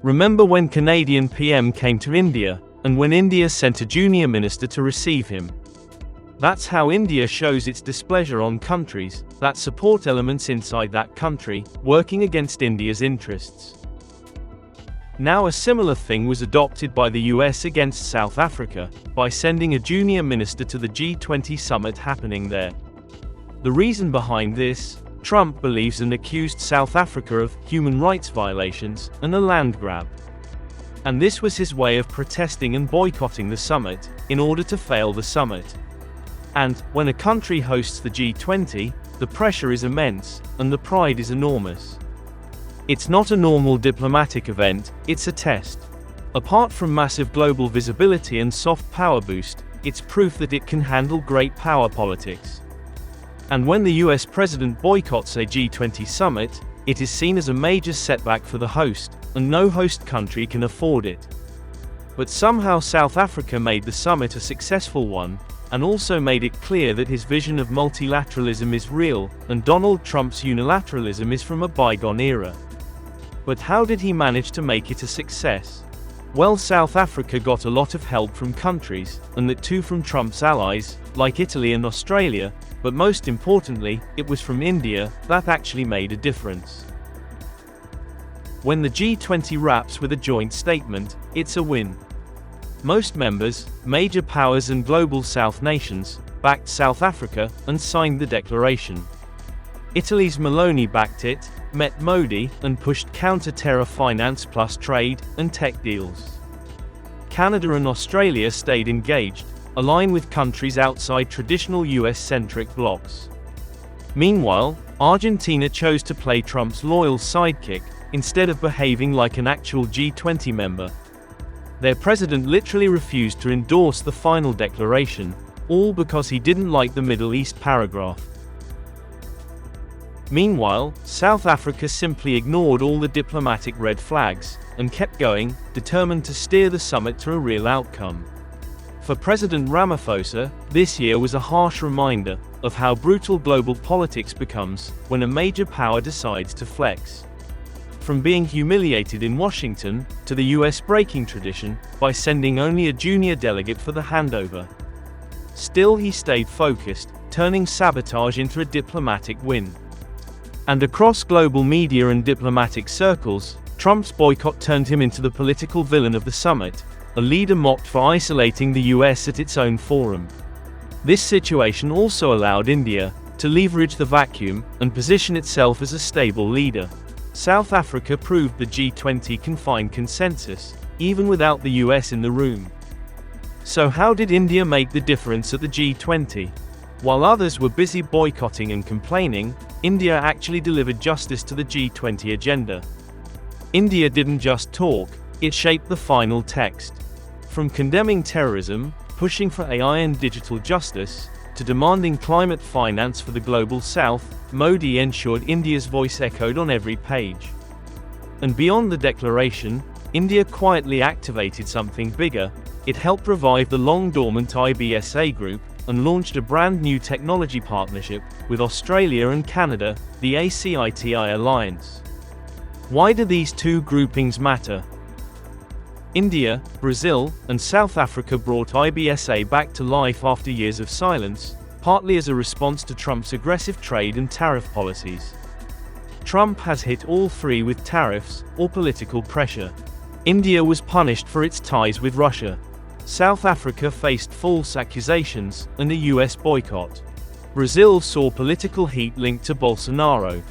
Remember when Canadian PM came to India, and when India sent a junior minister to receive him? That's how India shows its displeasure on countries that support elements inside that country, working against India's interests. Now a similar thing was adopted by the US against South Africa, by sending a junior minister to the G20 summit happening there. The reason behind this, Trump believes and accused South Africa of human rights violations and a land grab. And this was his way of protesting and boycotting the summit, in order to fail the summit. And, when a country hosts the G20, the pressure is immense, and the pride is enormous. It's not a normal diplomatic event, it's a test. Apart from massive global visibility and soft power boost, it's proof that it can handle great power politics. And when the US president boycotts a G20 summit, it is seen as a major setback for the host, and no host country can afford it. But somehow South Africa made the summit a successful one, and also made it clear that his vision of multilateralism is real, and Donald Trump's unilateralism is from a bygone era. But how did he manage to make it a success? Well, South Africa got a lot of help from countries, and that too from Trump's allies, like Italy and Australia, but most importantly, it was from India that actually made a difference. When the G20 wraps with a joint statement, it's a win. Most members, major powers and global South nations, backed South Africa and signed the declaration. Italy's Meloni backed it, met Modi, and pushed counter-terror finance plus trade and tech deals. Canada and Australia stayed engaged, aligned with countries outside traditional US-centric blocs. Meanwhile, Argentina chose to play Trump's loyal sidekick, instead of behaving like an actual G20 member. Their president literally refused to endorse the final declaration, all because he didn't like the Middle East paragraph. Meanwhile, South Africa simply ignored all the diplomatic red flags, and kept going, determined to steer the summit to a real outcome. For President Ramaphosa, this year was a harsh reminder of how brutal global politics becomes when a major power decides to flex. From being humiliated in Washington, to the US breaking tradition by sending only a junior delegate for the handover. Still he stayed focused, turning sabotage into a diplomatic win. And across global media and diplomatic circles, Trump's boycott turned him into the political villain of the summit, a leader mocked for isolating the US at its own forum. This situation also allowed India to leverage the vacuum and position itself as a stable leader. South Africa proved the G20 can find consensus, even without the US in the room. So how did India make the difference at the G20? While others were busy boycotting and complaining, India actually delivered justice to the G20 agenda. India didn't just talk, it shaped the final text. From condemning terrorism, pushing for AI and digital justice, to demanding climate finance for the global south, Modi ensured India's voice echoed on every page. And beyond the declaration, India quietly activated something bigger. It helped revive the long-dormant IBSA group, and launched a brand new technology partnership with Australia and Canada, the ACITI alliance. Why do these two groupings matter? India, Brazil, and South Africa brought IBSA back to life after years of silence, partly as a response to Trump's aggressive trade and tariff policies. Trump has hit all three with tariffs or political pressure. India was punished for its ties with Russia. South Africa faced false accusations and a US boycott. Brazil saw political heat linked to Bolsonaro.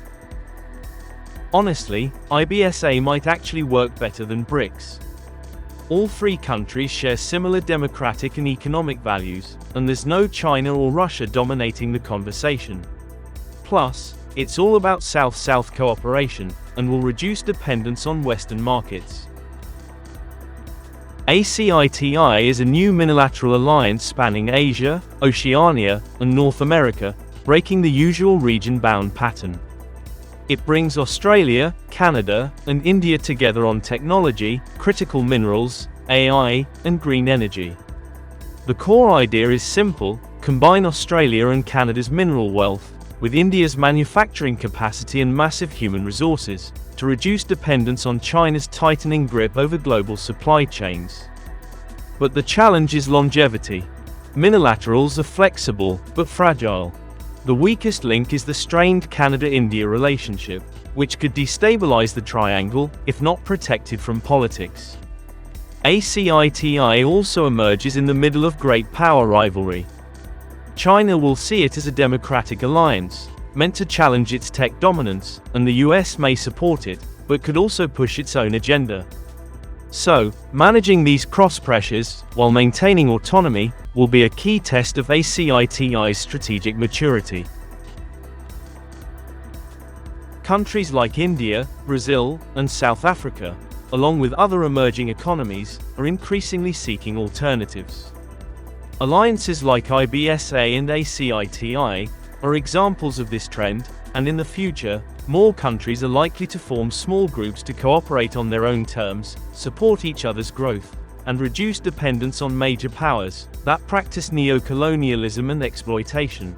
Honestly, IBSA might actually work better than BRICS. All three countries share similar democratic and economic values, and there's no China or Russia dominating the conversation. Plus, it's all about South-South cooperation, and will reduce dependence on Western markets. ACITI is a new unilateral alliance spanning Asia, Oceania, and North America, breaking the usual region-bound pattern. It brings Australia, Canada, and India together on technology, critical minerals, AI, and green energy. The core idea is simple: combine Australia and Canada's mineral wealth with India's manufacturing capacity and massive human resources, to reduce dependence on China's tightening grip over global supply chains. But the challenge is longevity. Minilaterals are flexible, but fragile. The weakest link is the strained Canada-India relationship, which could destabilize the triangle, if not protected from politics. ACITI also emerges in the middle of great power rivalry. China will see it as a democratic alliance, meant to challenge its tech dominance, and the US may support it, but could also push its own agenda. So, managing these cross-pressures, while maintaining autonomy, will be a key test of ACITI's strategic maturity. Countries like India, Brazil, and South Africa, along with other emerging economies, are increasingly seeking alternatives. Alliances like IBSA and ACITI are examples of this trend, and in the future, more countries are likely to form small groups to cooperate on their own terms, support each other's growth, and reduce dependence on major powers that practice neo-colonialism and exploitation.